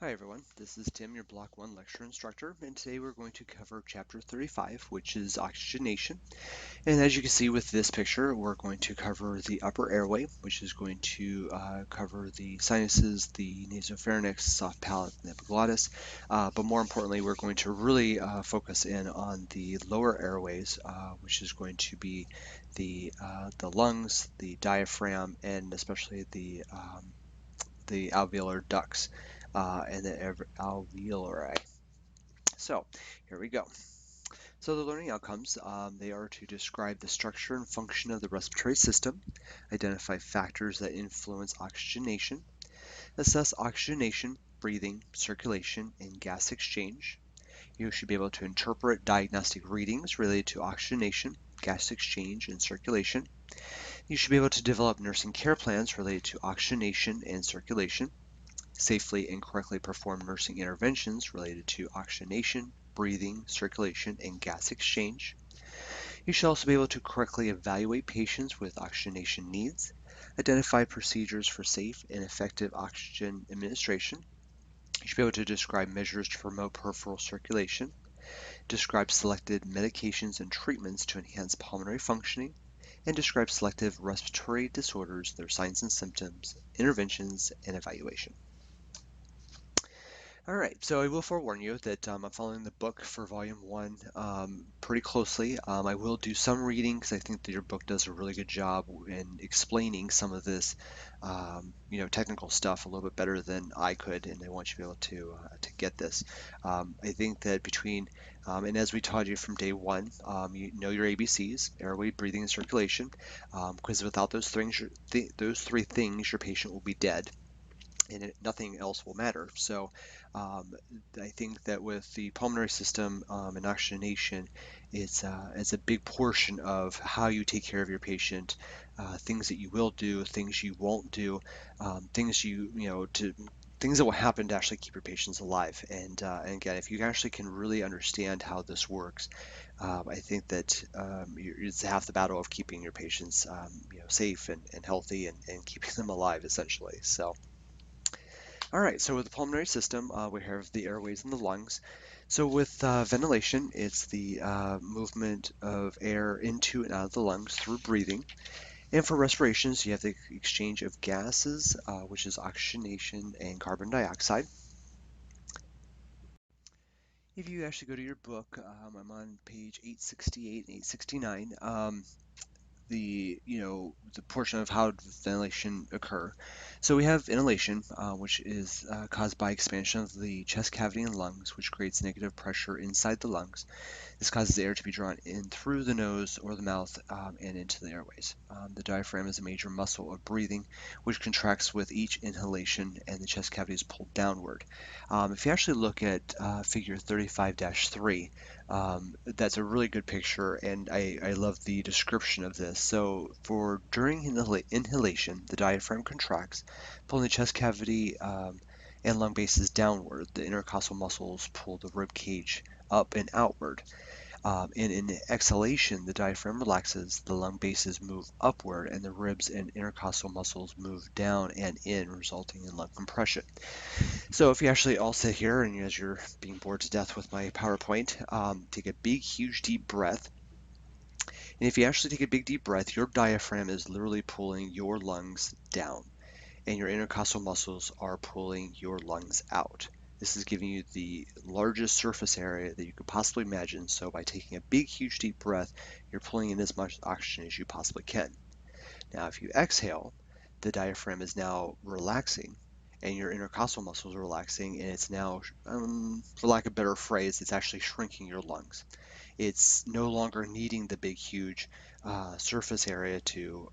Hi everyone, this is Tim, your Block 1 lecture instructor, and today we're going to cover chapter 35, which is oxygenation. And as you can see with this picture, we're going to cover the upper airway, which is going to cover the sinuses, the nasopharynx, soft palate, and epiglottis. But more importantly, we're going to really focus in on the lower airways, which is going to be the lungs, the diaphragm, and especially the alveolar ducts and the alveoli. So here we go. So the learning outcomes, they are to describe the structure and function of the respiratory system, identify factors that influence oxygenation, assess oxygenation, breathing, circulation, and gas exchange. You should be able to interpret diagnostic readings related to oxygenation, gas exchange, and circulation. You should be able to develop nursing care plans related to oxygenation and circulation, safely and correctly perform nursing interventions related to oxygenation, breathing, circulation, and gas exchange. You should also be able to correctly evaluate patients with oxygenation needs, identify procedures for safe and effective oxygen administration. You should be able to describe measures to promote peripheral circulation, describe selected medications and treatments to enhance pulmonary functioning, and describe selective respiratory disorders, their signs and symptoms, interventions, and evaluation. All right, so I will forewarn you that I'm following the book for Volume 1 pretty closely. I will do some reading because I think that your book does a really good job in explaining some of this, technical stuff a little bit better than I could, and I want you to be able to get this. I think that and as we taught you from day one, you know your ABCs: airway, breathing, and circulation, because without those those three things, your patient will be dead and nothing else will matter. So um, I think that with the pulmonary system and oxygenation, it's a big portion of how you take care of your patient, things that you will do, things you won't do, things things that will happen to actually keep your patients alive. And again, if you actually can really understand how this works, I think that it's half the battle of keeping your patients safe and healthy and keeping them alive essentially. So. All right, so with the pulmonary system, we have the airways and the lungs. So with ventilation, it's the movement of air into and out of the lungs through breathing. And for respirations, you have the exchange of gases, which is oxygenation and carbon dioxide. If you actually go to your book, I'm on page 868 and 869. The portion of how does ventilation occur. So we have inhalation, which is caused by expansion of the chest cavity and lungs, which creates negative pressure inside the lungs. This causes air to be drawn in through the nose or the mouth and into the airways. The diaphragm is a major muscle of breathing, which contracts with each inhalation, and the chest cavity is pulled downward. If you actually look at figure 35-3, that's a really good picture, and I love the description of this. So for during inhalation, the diaphragm contracts, pulling the chest cavity and lung bases downward. The intercostal muscles pull the rib cage up and outward. And in exhalation, the diaphragm relaxes, the lung bases move upward, and the ribs and intercostal muscles move down and in, resulting in lung compression. So if you actually all sit here and as you're being bored to death with my PowerPoint, take a big, huge, deep breath. And if you actually take a big, deep breath, your diaphragm is literally pulling your lungs down, and your intercostal muscles are pulling your lungs out. This is giving you the largest surface area that you could possibly imagine. So by taking a big, huge, deep breath, you're pulling in as much oxygen as you possibly can. Now, if you exhale, the diaphragm is now relaxing and your intercostal muscles are relaxing, and it's now, for lack of a better phrase, it's actually shrinking your lungs. It's no longer needing the big, huge surface area to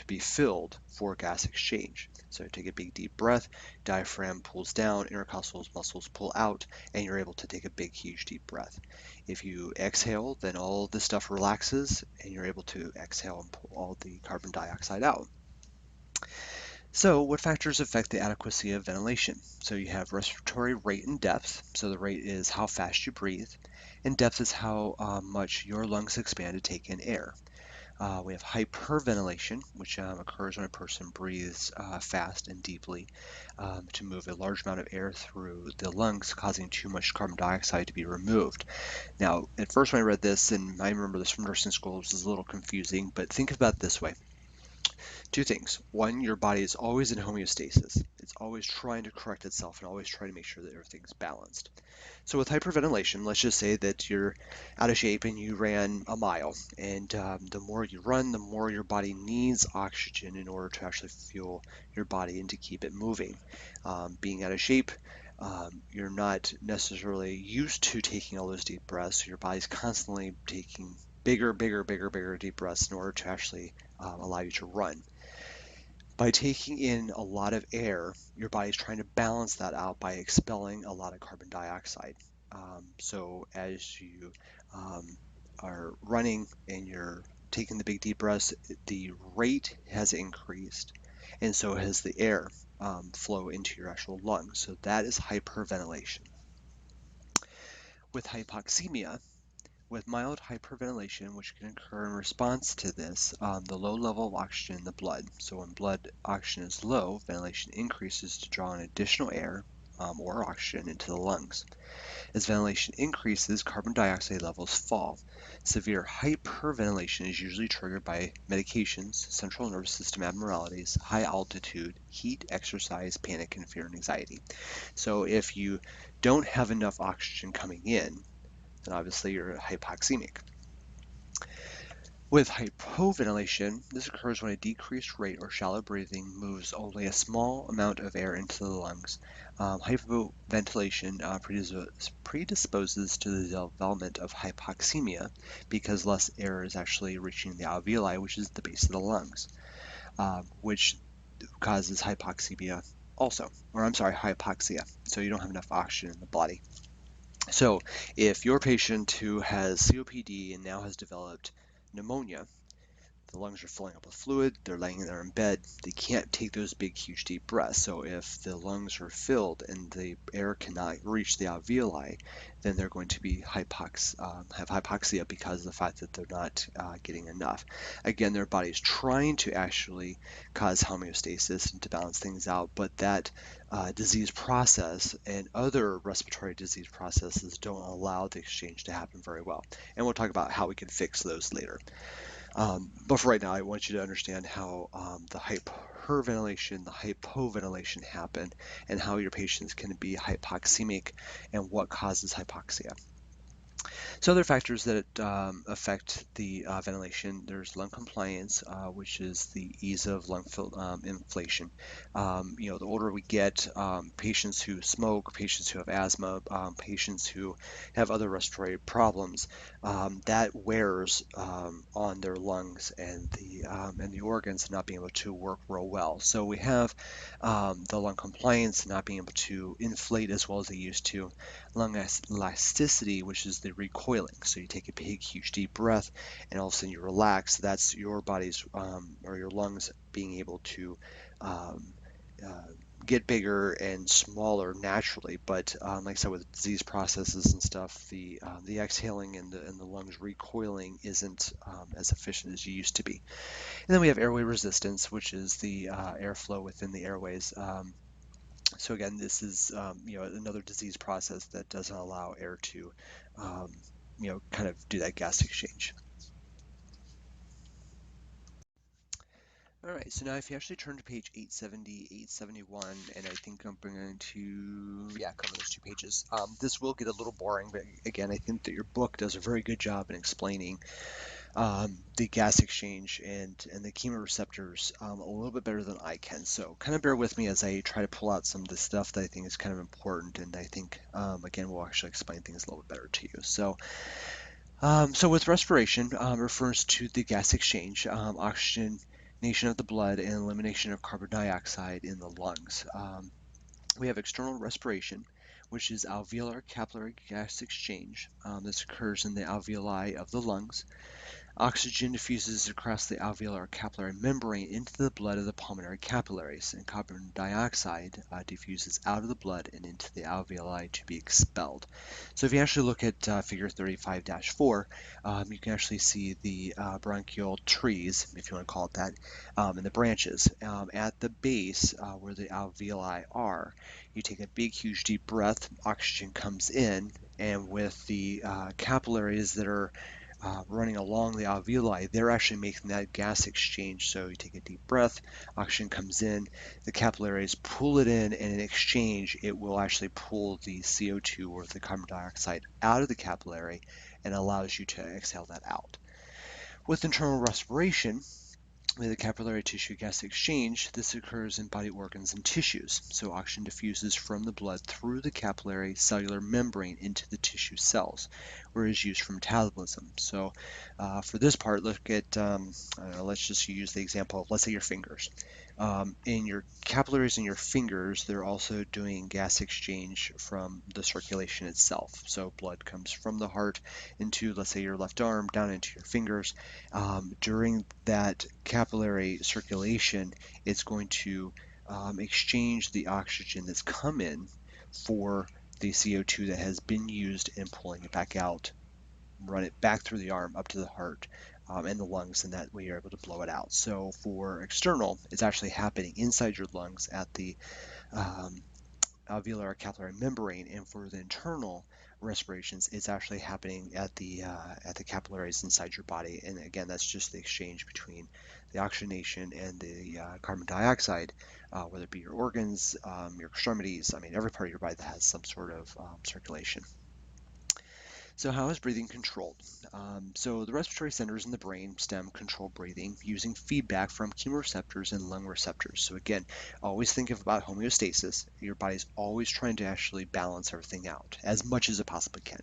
be filled for gas exchange. So take a big, deep breath, diaphragm pulls down, intercostal muscles pull out, and you're able to take a big, huge, deep breath. If you exhale, then all this stuff relaxes, and you're able to exhale and pull all the carbon dioxide out. So what factors affect the adequacy of ventilation? So you have respiratory rate and depth. So the rate is how fast you breathe, and depth is how much your lungs expand to take in air. We have hyperventilation, which occurs when a person breathes fast and deeply to move a large amount of air through the lungs, causing too much carbon dioxide to be removed. Now, at first when I read this, and I remember this from nursing school, it was a little confusing, but think about it this way. Two things. One, your body is always in homeostasis. It's always trying to correct itself and always trying to make sure that everything's balanced. So with hyperventilation, let's just say that you're out of shape and you ran a mile, and the more you run, the more your body needs oxygen in order to actually fuel your body and to keep it moving. Being out of shape, you're not necessarily used to taking all those deep breaths, so your body's constantly taking bigger deep breaths in order to actually allow you to run. By taking in a lot of air, your body's trying to balance that out by expelling a lot of carbon dioxide. So as you um, are running and you're taking the big deep breaths, the rate has increased, and so has the air flow into your actual lungs. So that is hyperventilation. With hypoxemia, with mild hyperventilation, which can occur in response to this, the low level of oxygen in the blood. So when blood oxygen is low, ventilation increases to draw in additional air or oxygen into the lungs. As ventilation increases, carbon dioxide levels fall. Severe hyperventilation is usually triggered by medications, central nervous system abnormalities, high altitude, heat, exercise, panic, and fear and anxiety. So if you don't have enough oxygen coming in, then obviously you're hypoxemic. With hypoventilation, this occurs when a decreased rate or shallow breathing moves only a small amount of air into the lungs. Hypoventilation predisposes to the development of hypoxemia because less air is actually reaching the alveoli, which is the base of the lungs, which causes hypoxemia also, or I'm sorry, hypoxia. So you don't have enough oxygen in the body. So if your patient who has COPD and now has developed pneumonia, the lungs are filling up with fluid, they're laying there in bed, they can't take those big, huge, deep breaths. So if the lungs are filled and the air cannot reach the alveoli, then they're going to be have hypoxia because of the fact that they're not getting enough. Again, their body's trying to actually cause homeostasis and to balance things out, but that disease process and other respiratory disease processes don't allow the exchange to happen very well. And we'll talk about how we can fix those later. But for right now, I want you to understand how the hyperventilation, the hypoventilation happen, and how your patients can be hypoxemic and what causes hypoxia. So other factors that affect the ventilation, there's lung compliance, which is the ease of lung inflation. The older we get, patients who smoke, patients who have asthma, patients who have other respiratory problems, that wears on their lungs and the organs not being able to work real well. So we have the lung compliance not being able to inflate as well as they used to. Lung elasticity, which is the recoiling. So you take a big, huge, deep breath, and all of a sudden you relax. That's your body's or your lungs being able to um, uh, get bigger and smaller naturally. But like I said, with disease processes and stuff, the exhaling and the lungs recoiling isn't as efficient as you used to be. And then we have airway resistance, which is the airflow within the airways. So again, this is another disease process that doesn't allow air to um, kind of do that gas exchange. All right, so now if you actually turn to page 870, 871, and I think I'm going to, yeah, cover those 2 pages. This will get a little boring, but again, I think that your book does a very good job in explaining the gas exchange and the chemoreceptors a little bit better than I can. So kind of bear with me as I try to pull out some of the stuff that I think is kind of important, and I think again we'll actually explain things a little bit better to you. So with respiration, refers to the gas exchange, oxygenation of the blood, and elimination of carbon dioxide in the lungs. We have external respiration, which is alveolar capillary gas exchange. This occurs in the alveoli of the lungs. Oxygen diffuses across the alveolar capillary membrane into the blood of the pulmonary capillaries, and carbon dioxide diffuses out of the blood and into the alveoli to be expelled. So if you actually look at figure 35-4, you can actually see the bronchial trees, if you want to call it that, and the branches. At the base, where the alveoli are, you take a big, huge, deep breath, oxygen comes in, and with the capillaries that are running along the alveoli, they're actually making that gas exchange. So you take a deep breath, oxygen comes in, the capillaries pull it in, and in exchange, it will actually pull the CO2 or the carbon dioxide out of the capillary and allows you to exhale that out. With internal respiration, with the capillary tissue gas exchange, this occurs in body organs and tissues. So oxygen diffuses from the blood through the capillary cellular membrane into the tissue cells, where it is used for metabolism. So for this part, look at, let's just use the example of, let's say, your fingers. In your capillaries in your fingers, they're also doing gas exchange from the circulation itself. So blood comes from the heart into, let's say, your left arm, down into your fingers. During that capillary circulation, it's going to exchange the oxygen that's come in for the CO2 that has been used and pulling it back out, run it back through the arm up to the heart and the lungs, and that way you're able to blow it out. So for external, it's actually happening inside your lungs at the um, alveolar capillary membrane, and for the internal respirations, it's actually happening at the capillaries inside your body. And again, that's just the exchange between the oxygenation and the carbon dioxide, whether it be your organs, your extremities. I mean, every part of your body that has some sort of circulation. So how is breathing controlled? So the respiratory centers in the brain stem control breathing using feedback from chemoreceptors and lung receptors. So again, always think about homeostasis. Your body's always trying to actually balance everything out as much as it possibly can.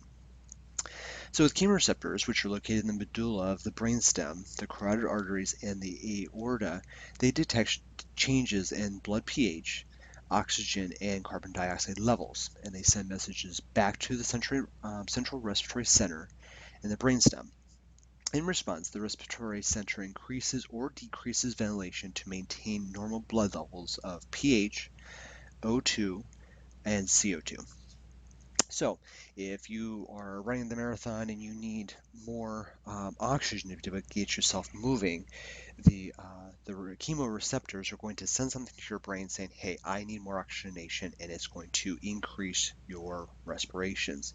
So with chemoreceptors, which are located in the medulla of the brainstem, the carotid arteries, and the aorta, they detect changes in blood pH, oxygen, and carbon dioxide levels, and they send messages back to the central respiratory center in the brainstem. In response, the respiratory center increases or decreases ventilation to maintain normal blood levels of pH, O2, and CO2. So if you are running the marathon and you need more oxygen to get yourself moving, the chemoreceptors are going to send something to your brain saying, hey, I need more oxygenation, and it's going to increase your respirations.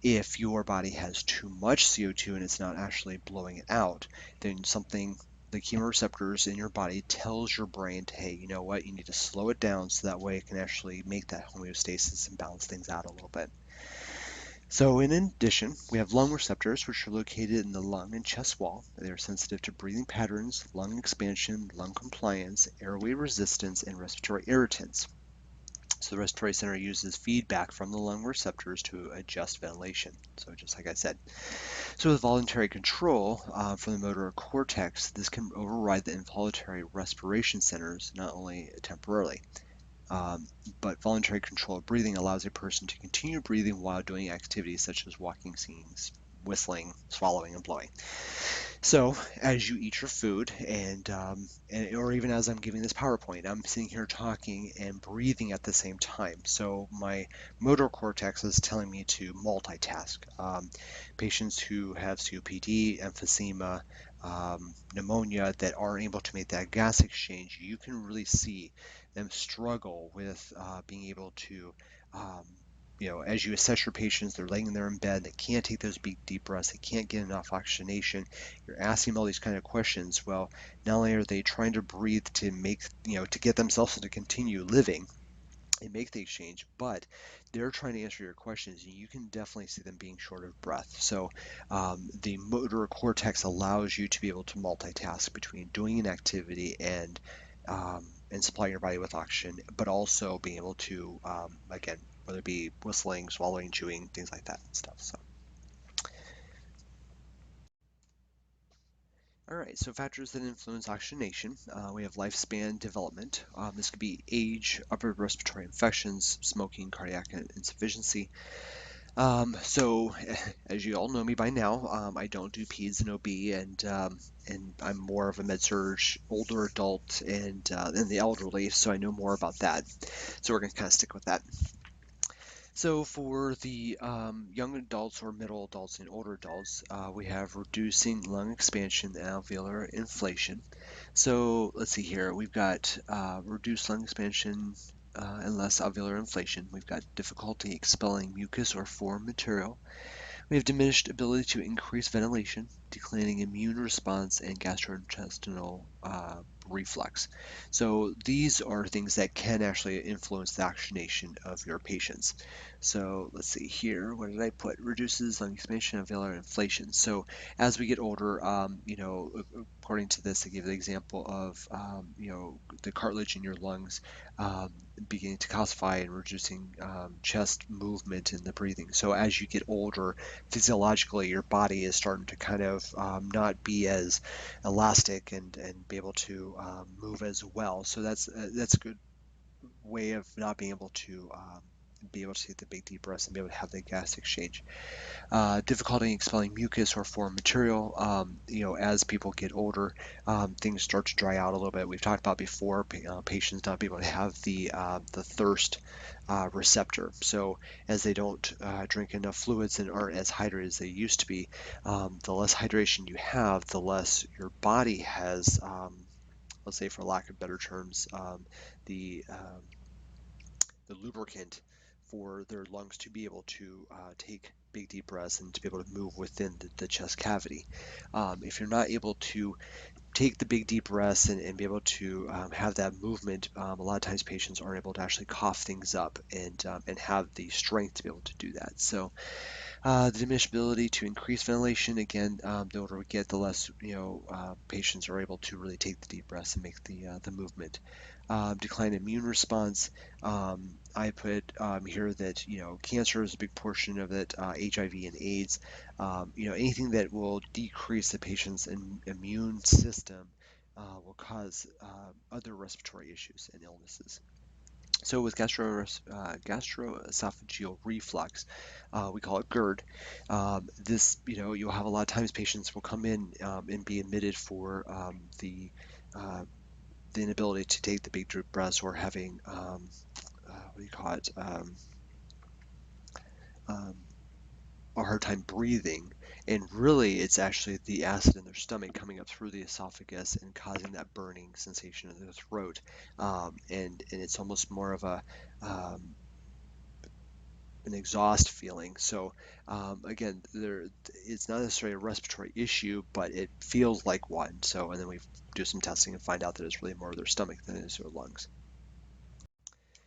If your body has too much CO2 and it's not actually blowing it out, then the chemoreceptors in your body tells your brain to, hey, you know what, you need to slow it down so that way it can actually make that homeostasis and balance things out a little bit. So in addition, we have lung receptors, which are located in the lung and chest wall. They are sensitive to breathing patterns, lung expansion, lung compliance, airway resistance, and respiratory irritants. So the respiratory center uses feedback from the lung receptors to adjust ventilation. So just like I said. So with voluntary control from the motor cortex, this can override the involuntary respiration centers, not only temporarily. But voluntary control of breathing allows a person to continue breathing while doing activities such as walking, singing, whistling, swallowing, and blowing. So as you eat your food or even as I'm giving this PowerPoint, I'm sitting here talking and breathing at the same time. So my motor cortex is telling me to multitask. Patients who have COPD, emphysema, pneumonia that aren't able to make that gas exchange, you can really see them struggle with being able to as you assess your patients, they're laying there in bed, they can't take those big deep breaths, they can't get enough oxygenation. You're asking them all these kind of questions. Well, not only are they trying to breathe to make, to get themselves to continue living and make the exchange, but they're trying to answer your questions, and you can definitely see them being short of breath. So the motor cortex allows you to be able to multitask between doing an activity and supplying your body with oxygen, but also being able to, again, whether it be whistling, swallowing, chewing, things like that and stuff. So, all right, so factors that influence oxygenation. We have lifespan development. This could be age, upper respiratory infections, smoking, cardiac insufficiency. So as you all know me by now, I don't do peds and OB, and I'm more of a med-surg older adult and the elderly, so I know more about that. So we're gonna kind of stick with that. So for the young adults or middle adults and older adults, we have reducing lung expansion and alveolar inflation. So let's see here. We've got reduced lung expansion and less alveolar inflation. We've got difficulty expelling mucus or foreign material. We have diminished ability to increase ventilation, declining immune response, and gastrointestinal reflux. So these are things that can actually influence the oxygenation of your patients. So let's see here. What did I put? Reduces lung expansion, alveolar inflation. So as we get older, according to this, I gave the example of, the cartilage in your lungs um, beginning to calcify and reducing chest movement in the breathing. So as you get older, physiologically your body is starting to kind of not be as elastic and be able to move as well. So that's a good way of not being able to be able to take the big deep breaths and be able to have the gas exchange. Difficulty expelling mucus or foreign material. As people get older, things start to dry out a little bit. We've talked about before, patients not being able to have the thirst receptor. So as they don't drink enough fluids and aren't as hydrated as they used to be, the less hydration you have, the less your body has, let's say for lack of better terms, the lubricant for their lungs to be able to take big deep breaths and to be able to move within the chest cavity. If you're not able to take the big deep breaths and be able to have that movement, a lot of times patients aren't able to actually cough things up and have the strength to be able to do that. So the diminished ability to increase ventilation, again, the older we get, the less patients are able to really take the deep breaths and make the movement. Decline immune response. I put here that cancer is a big portion of it. HIV and AIDS. Anything that will decrease the patient's immune system will cause other respiratory issues and illnesses. So with gastroesophageal reflux, we call it GERD. This, you'll have a lot of times patients will come in and be admitted for uh, the inability to take the big deep breaths or having, what do you call it, um, a hard time breathing. And really, it's actually the acid in their stomach coming up through the esophagus and causing that burning sensation in the throat. And it's almost more of um, an exhaust feeling. So again, it's not necessarily a respiratory issue, but it feels like one. So, and then we do some testing and find out that it's really more of their stomach than it is their lungs.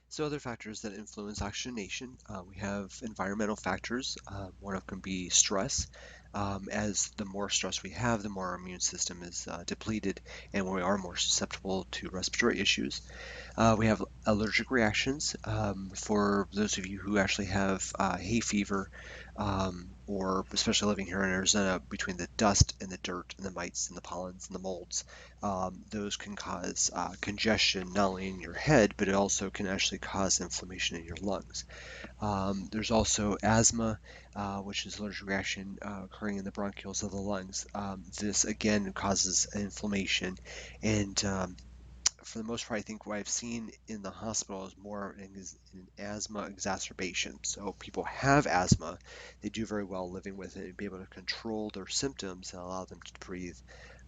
So other factors that influence oxygenation, we have environmental factors. One of them can be stress. As the more stress we have, the more our immune system is depleted, and we are more susceptible to respiratory issues. We have allergic reactions. For those of you who actually have hay fever, or especially living here in Arizona, between the dust and the dirt and the mites and the pollens and the molds, those can cause congestion not only in your head, but it also can actually cause inflammation in your lungs. There's also asthma, which is allergic reaction occurring in the bronchioles of the lungs. This again causes inflammation and for the most part, I think what I've seen in the hospital is more an asthma exacerbation. So people have asthma, they do very well living with it and be able to control their symptoms and allow them to breathe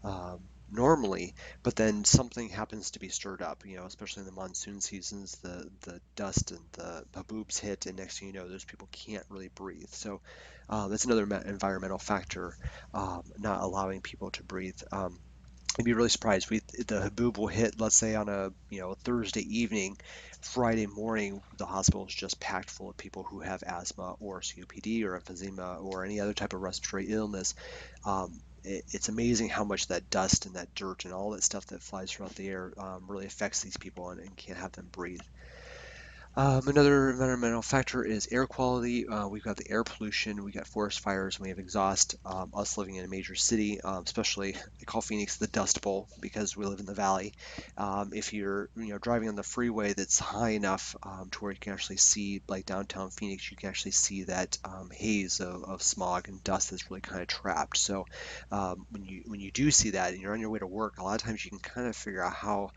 um, normally. But then something happens to be stirred up, especially in the monsoon seasons, the dust and the haboobs hit, and next thing you know, those people can't really breathe. So that's another environmental factor, not allowing people to breathe. I'd be really surprised. The haboob will hit, let's say on a Thursday evening, Friday morning, the hospital is just packed full of people who have asthma or COPD or emphysema or any other type of respiratory illness. It's amazing how much that dust and that dirt and all that stuff that flies throughout the air really affects these people and can't have them breathe. Another environmental factor is air quality. We've got the air pollution, we got forest fires, and we have exhaust. Us living in a major city, especially they call Phoenix the Dust Bowl because we live in the valley. If you're driving on the freeway that's high enough to where you can actually see, like downtown Phoenix, you can actually see that haze of smog and dust that's really kind of trapped. So when you do see that and you're on your way to work, a lot of times you can kind of figure out how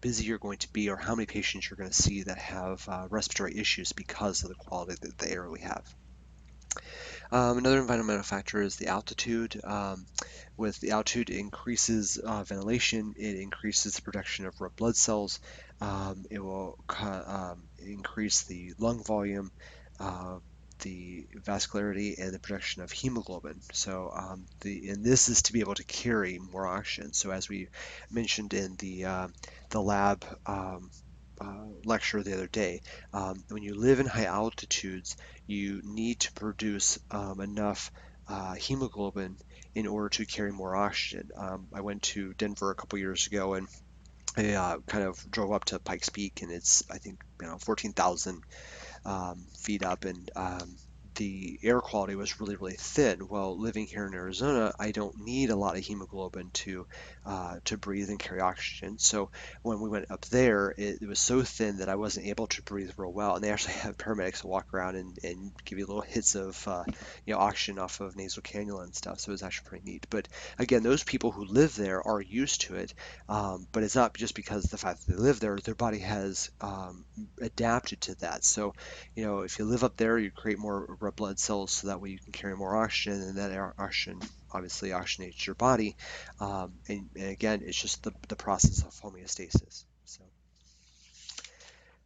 busy you're going to be or how many patients you're going to see that have respiratory issues because of the quality of the air we have. Another environmental factor is the altitude. With the altitude, it increases ventilation, it increases the production of red blood cells, it will increase the lung volume, uh, the vascularity, and the production of hemoglobin. So and this is to be able to carry more oxygen. So as we mentioned in the lab lecture the other day, when you live in high altitudes, you need to produce enough hemoglobin in order to carry more oxygen. I went to Denver a couple years ago and I kind of drove up to Pikes Peak, and it's I think 14,000 feet up, and the air quality was really, really thin. Well, living here in Arizona, I don't need a lot of hemoglobin to breathe and carry oxygen. So when we went up there, it was so thin that I wasn't able to breathe real well. And they actually have paramedics walk around and give you little hits of oxygen off of nasal cannula and stuff. So it was actually pretty neat. But again, those people who live there are used to it. But it's not just because of the fact that they live there; their body has adapted to that. So if you live up there, you create more red blood cells so that way you can carry more oxygen, and that oxygen obviously oxygenates your body. And again, it's just the process of homeostasis. So.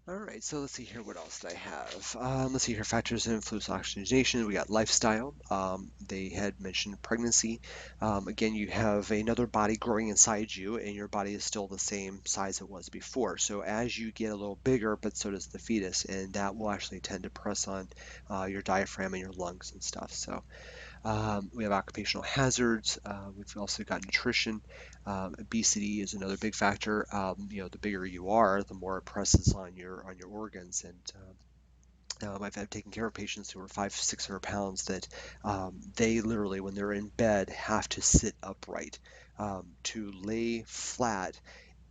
All right, so let's see here. What else did I have? Let's see here. Factors that influence oxygenation. We got lifestyle. They had mentioned pregnancy. Again, you have another body growing inside you, and your body is still the same size it was before. So as you get a little bigger, but so does the fetus, and that will actually tend to press on your diaphragm and your lungs and stuff. So we have occupational hazards. We've also got nutrition. Obesity is another big factor. The bigger you are, the more it presses on your organs. And I've taken care of patients who are 500-600 pounds that they literally, when they're in bed, have to sit upright. To lay flat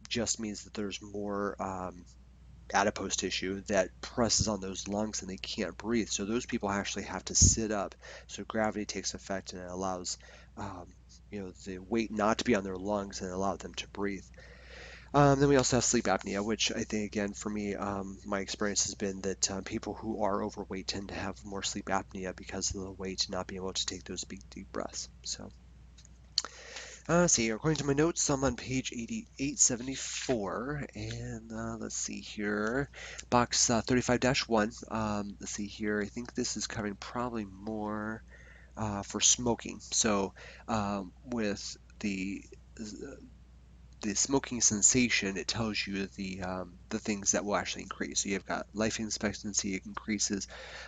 just means that there's more adipose tissue that presses on those lungs and they can't breathe. So those people actually have to sit up. So gravity takes effect and it allows um, the weight not to be on their lungs and allow them to breathe. Then we also have sleep apnea, which I think again for me, my experience has been that people who are overweight tend to have more sleep apnea because of the weight, not being able to take those big deep breaths. So. Let's see, according to my notes, I'm on page 8874, and let's see here, box 35-1. Let's see here, I think this is covering probably more for smoking. So with the smoking sensation, it tells you the things that will actually increase. So you've got life expectancy, it increases,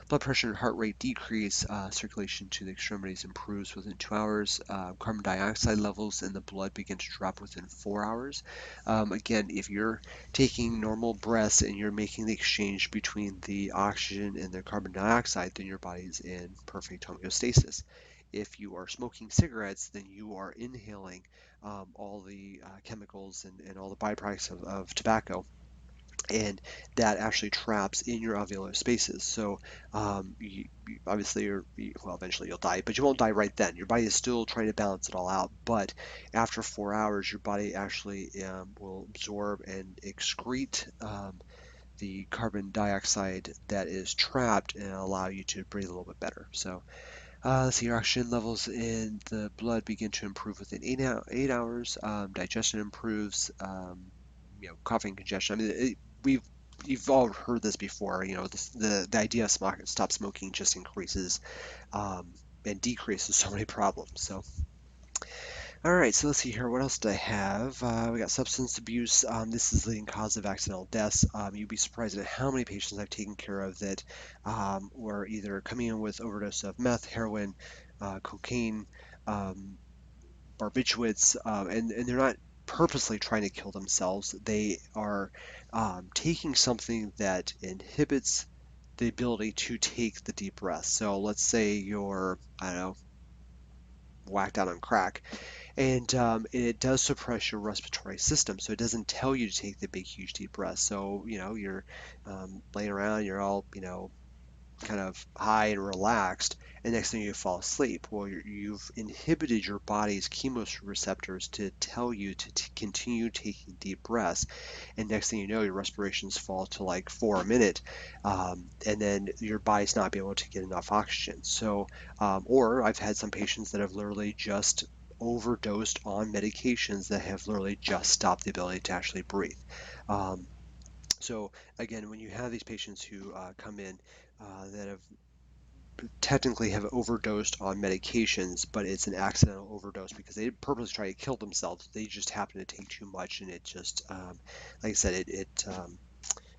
blood pressure and heart rate decrease, circulation to the extremities improves within 2 hours, carbon dioxide levels in the blood begin to drop within 4 hours. Again, if you're taking normal breaths and you're making the exchange between the oxygen and the carbon dioxide, then your body's in perfect homeostasis. If you are smoking cigarettes, then you are inhaling all the chemicals and all the byproducts of tobacco, and that actually traps in your alveolar spaces. So obviously, well, eventually you'll die, but you won't die right then. Your body is still trying to balance it all out. But after 4 hours, your body actually will absorb and excrete the carbon dioxide that is trapped and allow you to breathe a little bit better. So let's see, your oxygen levels in the blood begin to improve within 8 hours. Digestion improves. Coughing, congestion. I mean, you've all heard this before. The idea of stop smoking just increases um, and decreases so many problems. So. All right, so let's see here. What else do I have? We got substance abuse. This is the leading cause of accidental deaths. You'd be surprised at how many patients I've taken care of that were either coming in with overdose of meth, heroin, cocaine, barbiturates, and they're not purposely trying to kill themselves. They are taking something that inhibits the ability to take the deep breath. So let's say you're, I don't know, whacked out on crack, and it does suppress your respiratory system. So it doesn't tell you to take the big, huge, deep breath. So, you're laying around, you're all, kind of high and relaxed, and next thing you fall asleep. Well, you've inhibited your body's chemoreceptors to tell you to continue taking deep breaths, and next thing you know, your respirations fall to like 4 a minute, and then your body's not be able to get enough oxygen. So, or I've had some patients that have literally just overdosed on medications that have literally just stopped the ability to actually breathe. Um, so again, when you have these patients who come in that have technically have overdosed on medications, but it's an accidental overdose because they didn't purposely try to kill themselves. They just happened to take too much, and it just, like I said, it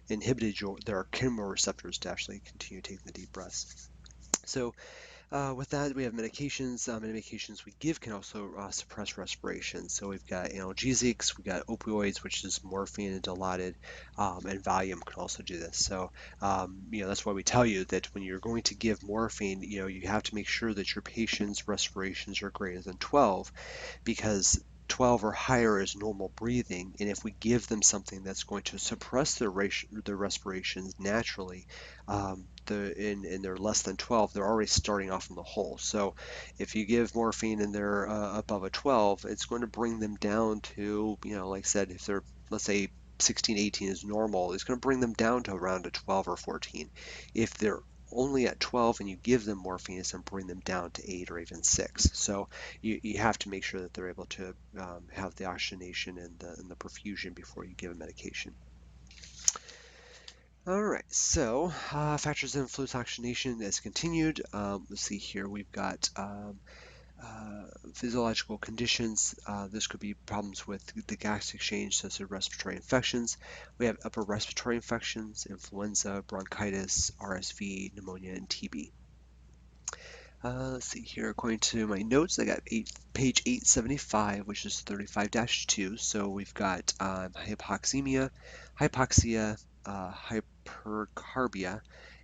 inhibited their chemoreceptors to actually continue taking the deep breaths. So with that, we have medications. And medications we give can also suppress respiration. So we've got analgesics, we've got opioids, which is morphine and Dilaudid, and Valium can also do this. So, that's why we tell you that when you're going to give morphine, you have to make sure that your patient's respirations are greater than 12, because 12 or higher is normal breathing, and if we give them something that's going to suppress their respirations naturally, and they're less than 12, they're already starting off in the hole. So if you give morphine and they're above a 12, it's going to bring them down to, like I said, if they're, let's say, 16, 18 is normal, it's going to bring them down to around a 12 or 14. If they're only at 12 and you give them morphine, it's going to bring them down to 8 or even 6. So you have to make sure that they're able to have the oxygenation and the perfusion before you give a medication. All right, so factors that influence oxygenation is continued. Let's see here, we've got physiological conditions. This could be problems with the gas exchange, such as respiratory infections. We have upper respiratory infections, influenza, bronchitis, RSV, pneumonia, and TB. Let's see here. According to my notes, I got page 875, which is 35-2. So we've got hypoxemia, hypoxia, hypercarbia,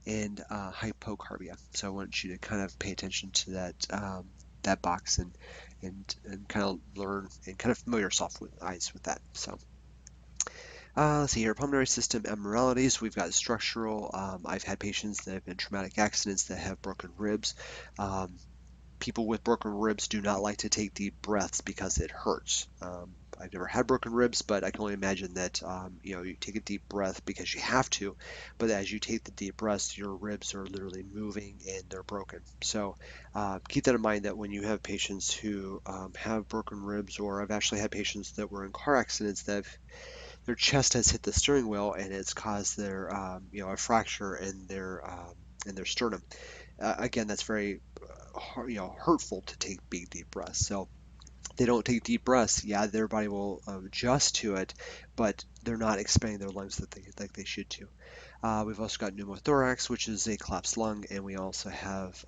and hypocarbia. So I want you to kind of pay attention to that box and kind of learn and kind of familiar yourself with that. So. Let's see here, pulmonary system abnormalities. We've got structural. I've had patients that have been traumatic accidents that have broken ribs. Um, People with broken ribs do not like to take deep breaths because it hurts. I've never had broken ribs, but I can only imagine that you take a deep breath because you have to, but as you take the deep breaths, your ribs are literally moving and they're broken. So keep that in mind, that when you have patients who have broken ribs, or I've actually had patients that were in car accidents that their chest has hit the steering wheel and it's caused their a fracture in their sternum. Again, that's very hurtful to take big deep breaths. So they don't take deep breaths, yeah, their body will adjust to it, but they're not expanding their lungs like they should to. We've also got pneumothorax, which is a collapsed lung, and we also have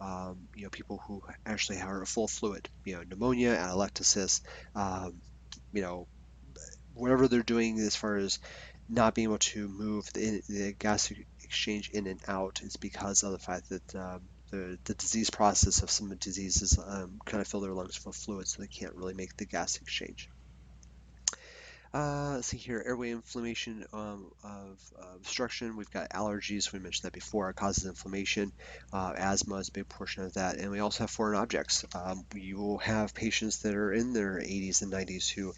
people who actually are full fluid, pneumonia, atelectasis, you know whatever they're doing as far as not being able to move the gas exchange in and out is because of the fact that the disease process of some diseases kind of fill their lungs full of fluid, so they can't really make the gas exchange. Let's see here, airway inflammation of obstruction. We've got allergies. We mentioned that before. It causes inflammation. Asthma is a big portion of that. And we also have foreign objects. You will have patients that are in their 80s and 90s who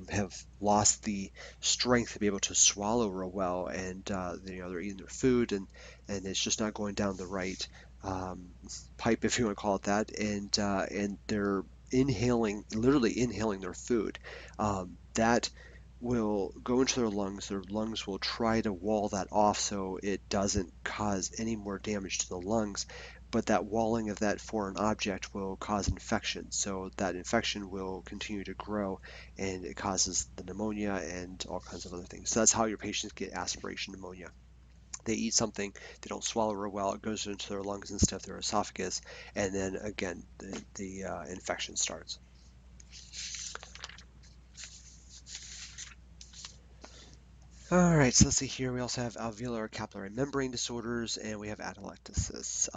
have lost the strength to be able to swallow real well, and they're eating their food and it's just not going down the right pipe, if you want to call it that, and they're literally inhaling their food. That will go into their lungs. Their lungs will try to wall that off so it doesn't cause any more damage to the lungs. But that walling of that foreign object will cause infection. So that infection will continue to grow, and it causes the pneumonia and all kinds of other things. So that's how your patients get aspiration pneumonia. They eat something, they don't swallow real well, it goes into their lungs and stuff, their esophagus, and then again the infection starts. All right, so let's see here. We also have alveolar capillary membrane disorders, and we have atelectasis.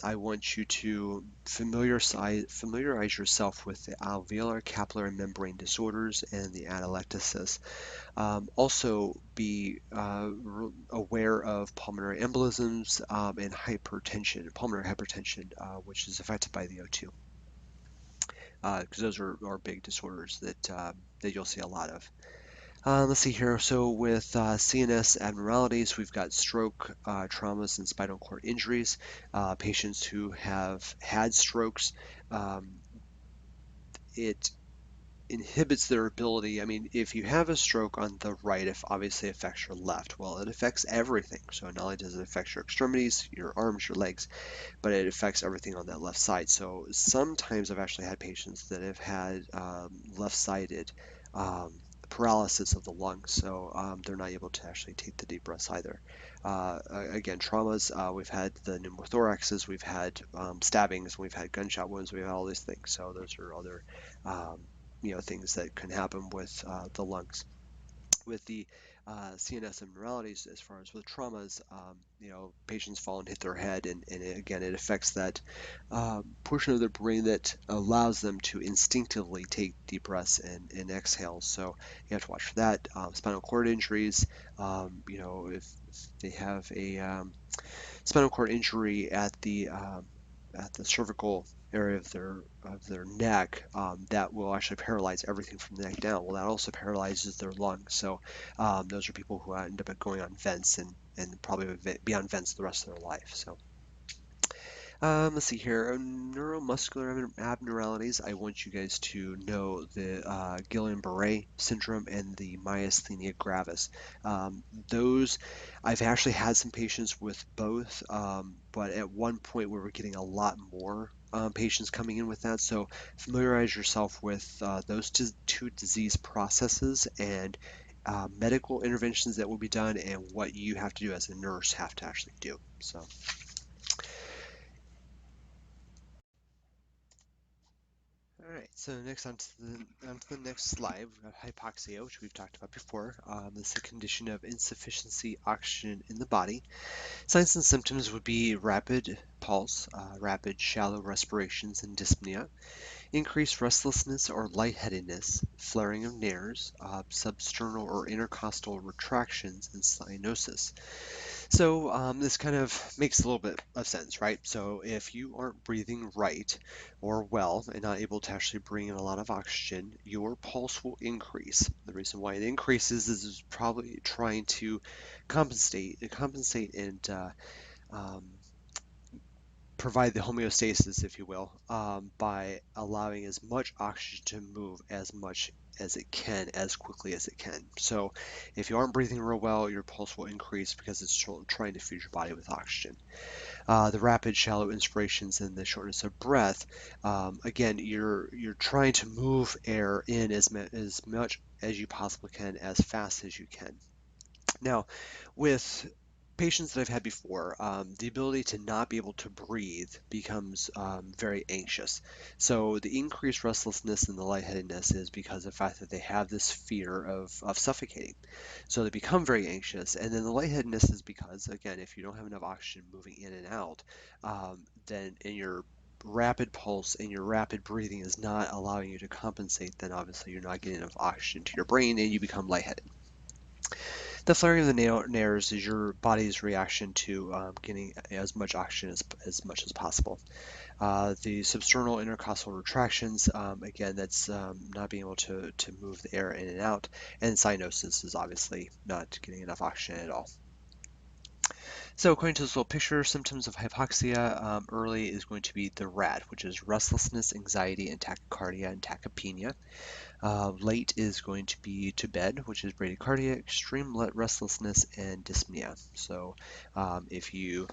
I want you to familiarize yourself with the alveolar capillary membrane disorders and the atelectasis. Also, be aware of pulmonary embolisms and hypertension, pulmonary hypertension, which is affected by the O2, because those are big disorders that you'll see a lot of. Let's see here. So with CNS abnormalities, we've got stroke, traumas, and spinal cord injuries. Patients who have had strokes, um, it inhibits their ability. I mean, if you have a stroke on the right, it obviously affects your left. Well, it affects everything. So not only does it affect your extremities, your arms, your legs, but it affects everything on that left side. So sometimes I've actually had patients that have had left-sided paralysis of the lungs, so they're not able to actually take the deep breaths either. Again, traumas, we've had the pneumothoraxes, we've had stabbings, we've had gunshot wounds, we've had all these things. So those are other things that can happen with the lungs. With the CNS abnormalities, as far as with traumas, patients fall and hit their head, and again, it affects that portion of their brain that allows them to instinctively take deep breaths and exhale. So you have to watch for that. Spinal cord injuries, if they have a spinal cord injury at the cervical area of their neck, that will actually paralyze everything from the neck down. Well, that also paralyzes their lungs. So those are people who end up going on vents and probably would be on vents the rest of their life. So let's see here. Neuromuscular abnormalities. I want you guys to know the Guillain-Barré syndrome and the myasthenia gravis. Those, I've actually had some patients with both, but at one point we were getting a lot more patients coming in with that. So familiarize yourself with those two disease processes and medical interventions that will be done and what you have to do as a nurse have to actually do. So. All right, so next on to the next slide, we've got hypoxia, which we've talked about before. This is a condition of insufficiency oxygen in the body. Signs and symptoms would be rapid pulse, rapid shallow respirations, and dyspnea, increased restlessness or lightheadedness, flaring of nares, substernal or intercostal retractions, and cyanosis. So this kind of makes a little bit of sense, right? So if you aren't breathing right or well and not able to actually bring in a lot of oxygen, your pulse will increase. The reason why it increases is probably trying to compensate and um, provide the homeostasis, if you will, by allowing as much oxygen to move as much as it can, as quickly as it can. So if you aren't breathing real well, your pulse will increase because it's trying to feed your body with oxygen. The rapid, shallow inspirations and the shortness of breath, again, you're trying to move air in as much as you possibly can, as fast as you can. Now, with patients that I've had before, the ability to not be able to breathe becomes very anxious. So the increased restlessness and the lightheadedness is because of the fact that they have this fear of suffocating. So they become very anxious. And then the lightheadedness is because, again, if you don't have enough oxygen moving in and out, then in your rapid pulse and your rapid breathing is not allowing you to compensate, then obviously you're not getting enough oxygen to your brain and you become lightheaded. The flaring of the nares is your body's reaction to getting as much oxygen as much as possible. The substernal intercostal retractions, again, that's not being able to move the air in and out. And cyanosis is obviously not getting enough oxygen at all. So according to this little picture, symptoms of hypoxia early is going to be the RAD, which is restlessness, anxiety, and tachycardia and tachypnea. Late is going to be to bed, which is bradycardia, extreme restlessness, and dyspnea. So if you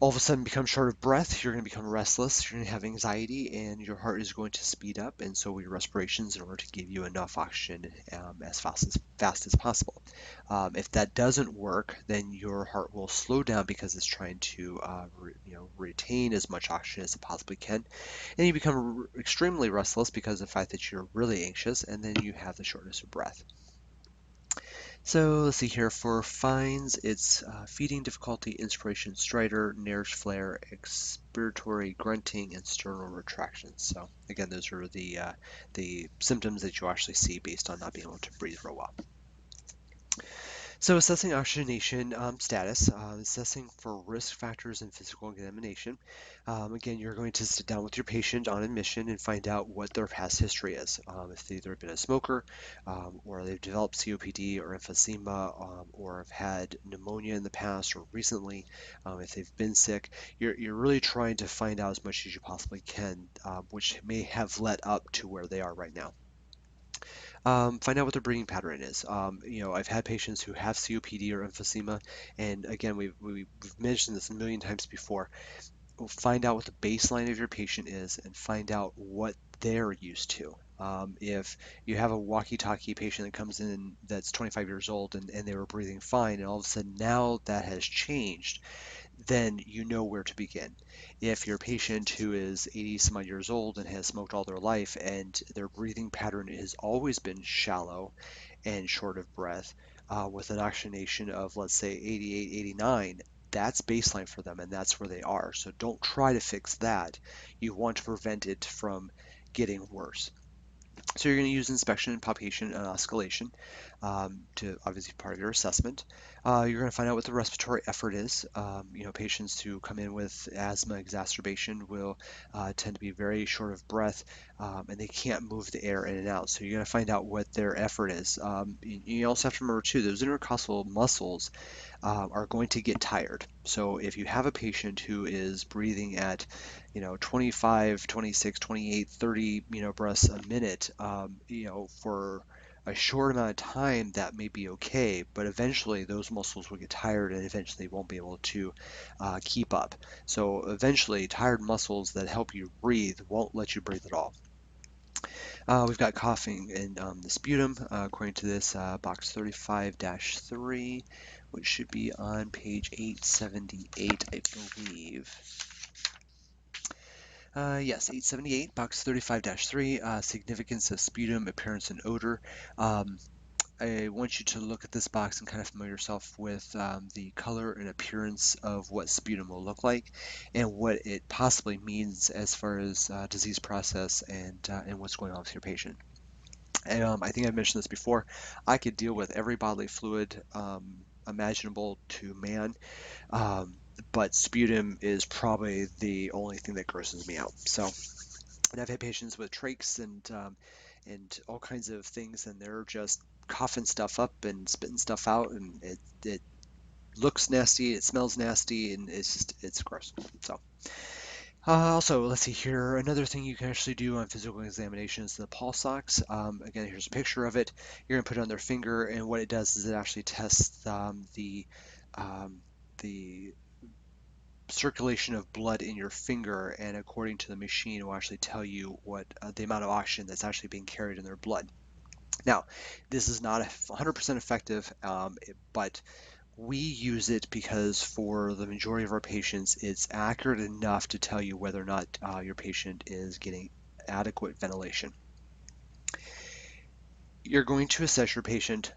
all of a sudden become short of breath, you're going to become restless, you're going to have anxiety, and your heart is going to speed up, and so will your respirations in order to give you enough oxygen as fast as possible. If that doesn't work, then your heart will slow down because it's trying to retain as much oxygen as it possibly can, and you become extremely restless because of the fact that you're really anxious, and then you have the shortness of breath. So let's see here for fines, it's feeding difficulty, inspiration, stridor, Nair's flare, expiratory grunting, and sternal retractions. So again, those are the symptoms that you actually see based on not being able to breathe real well. So assessing oxygenation status, assessing for risk factors in physical examination. Again, you're going to sit down with your patient on admission and find out what their past history is. If they've either been a smoker, or they've developed COPD or emphysema, or have had pneumonia in the past or recently, if they've been sick, you're really trying to find out as much as you possibly can, which may have led up to where they are right now. Find out what their breathing pattern is. I've had patients who have COPD or emphysema, and again, we've mentioned this a million times before. Find out what the baseline of your patient is and find out what they're used to. If you have a walkie-talkie patient that comes in that's 25 years old and they were breathing fine, and all of a sudden now that has changed, then you know where to begin. If your patient who is 80 some odd years old and has smoked all their life and their breathing pattern has always been shallow and short of breath, with an oxygenation of, let's say, 88, 89, that's baseline for them and that's where they are. So don't try to fix that. You want to prevent it from getting worse. So you're going to use inspection and palpation and oscillation to obviously part of your assessment. You're going to find out what the respiratory effort is. Patients who come in with asthma exacerbation will tend to be very short of breath, and they can't move the air in and out. So you're going to find out what their effort is. You also have to remember too, those intercostal muscles are going to get tired. So if you have a patient who is breathing at, 25, 26, 28, 30, breaths a minute, for a short amount of time, that may be okay, but eventually those muscles will get tired and eventually won't be able to keep up. So eventually, tired muscles that help you breathe won't let you breathe at all. We've got coughing and the sputum, according to this box 35-3, which should be on page 878, I believe. Yes, 878, box 35-3, significance of sputum, appearance, and odor. I want you to look at this box and kind of familiar yourself with the color and appearance of what sputum will look like and what it possibly means as far as disease process and what's going on with your patient. And I think I've mentioned this before. I could deal with every bodily fluid imaginable to man, um, but sputum is probably the only thing that grosses me out. So, and I've had patients with trachs and all kinds of things, and they're just coughing stuff up and spitting stuff out, and it looks nasty, it smells nasty, and it's gross. So. Also, let's see here. Another thing you can actually do on physical examination is the pulse ox. Again, here's a picture of it. You're going to put it on their finger, and what it does is it actually tests um, the circulation of blood in your finger, and according to the machine, it will actually tell you what the amount of oxygen that's actually being carried in their blood. Now, this is not 100% effective, but we use it because for the majority of our patients, it's accurate enough to tell you whether or not your patient is getting adequate ventilation. You're going to assess your patient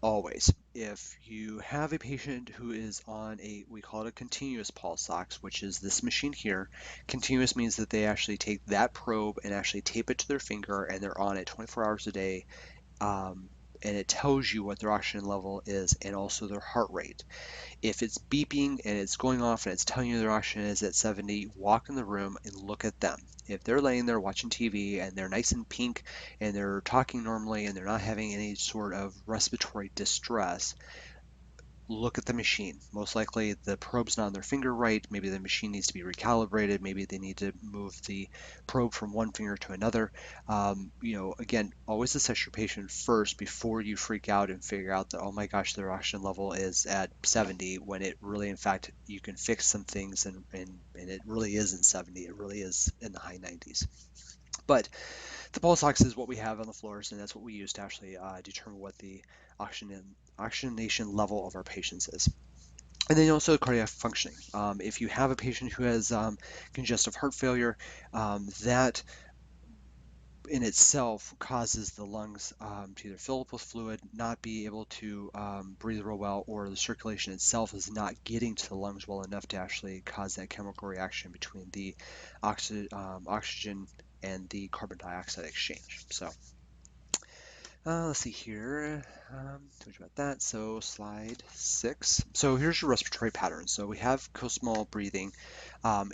always. If you have a patient who is on we call it a continuous pulse ox, which is this machine here. Continuous means that they actually take that probe and actually tape it to their finger and they're on it 24 hours a day. And it tells you what their oxygen level is and also their heart rate. If it's beeping and it's going off and it's telling you their oxygen is at 70, walk in the room and look at them. If they're laying there watching TV and they're nice and pink and they're talking normally and they're not having any sort of respiratory distress, look at the machine. Most likely the probe's not on their finger right. Maybe the machine needs to be recalibrated. Maybe they need to move the probe from one finger to another. Again, always assess your patient first before you freak out and figure out that, oh my gosh, their oxygen level is at 70, when it really, in fact, you can fix some things and it really isn't 70. It really is in the high 90s. But the pulse ox is what we have on the floors, and that's what we use to actually determine what the oxygenation level of our patients is. And then also cardiac functioning. If you have a patient who has congestive heart failure, that in itself causes the lungs to either fill up with fluid, not be able to breathe real well, or the circulation itself is not getting to the lungs well enough to actually cause that chemical reaction between the oxygen and the carbon dioxide exchange. So let's see here. Told you about that. So slide 6. So here's your respiratory pattern. So we have co-small breathing.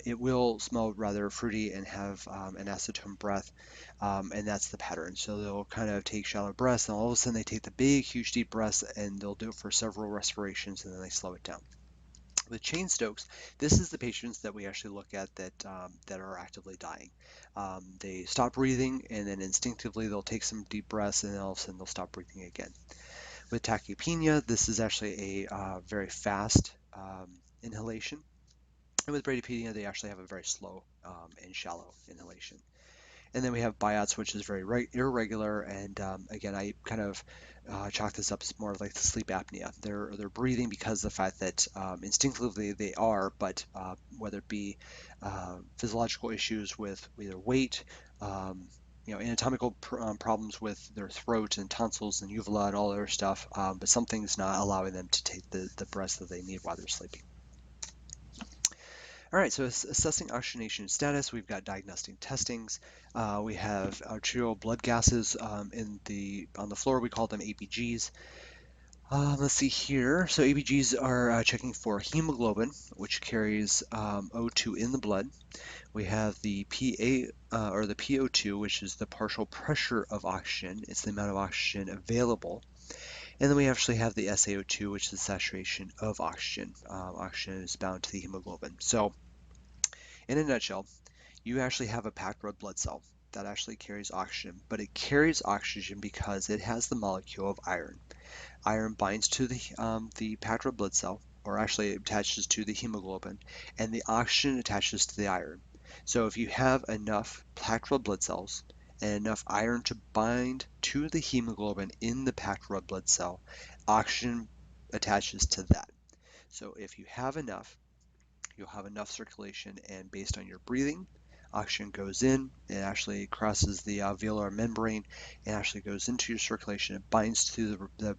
It will smell rather fruity and have an acetone breath, and that's the pattern. So they'll kind of take shallow breaths, and all of a sudden they take the big, huge, deep breaths, and they'll do it for several respirations, and then they slow it down. With Cheyne-Stokes, this is the patients that we actually look at that are actively dying. They stop breathing, and then instinctively they'll take some deep breaths, and then all of a sudden they'll stop breathing again. With tachypnea, this is actually a very fast inhalation. And with bradypnea, they actually have a very slow and shallow inhalation. And then we have biots, which is very irregular. And again, I kind of chalk this up as more of like the sleep apnea. They're breathing because of the fact that instinctively they are, but whether it be physiological issues with either weight, anatomical problems with their throat and tonsils and uvula and all other stuff, but something's not allowing them to take the breaths that they need while they're sleeping. All right, so assessing oxygenation status, we've got diagnostic testings. We have arterial blood gases on the floor. We call them ABGs. Let's see here. So ABGs are checking for hemoglobin, which carries O2 in the blood. We have the PA or the PO2, which is the partial pressure of oxygen. It's the amount of oxygen available. And then we actually have the SaO2, which is the saturation of oxygen. Oxygen is bound to the hemoglobin. So in a nutshell, you actually have a packed red blood cell that actually carries oxygen, but it carries oxygen because it has the molecule of iron. Iron binds to the packed red blood cell, or actually it attaches to the hemoglobin, and the oxygen attaches to the iron. So if you have enough packed red blood cells and enough iron to bind to the hemoglobin in the packed red blood cell, oxygen attaches to that. So if you have enough, you'll have enough circulation, and based on your breathing, oxygen goes in, it actually crosses the alveolar membrane and actually goes into your circulation. It binds to the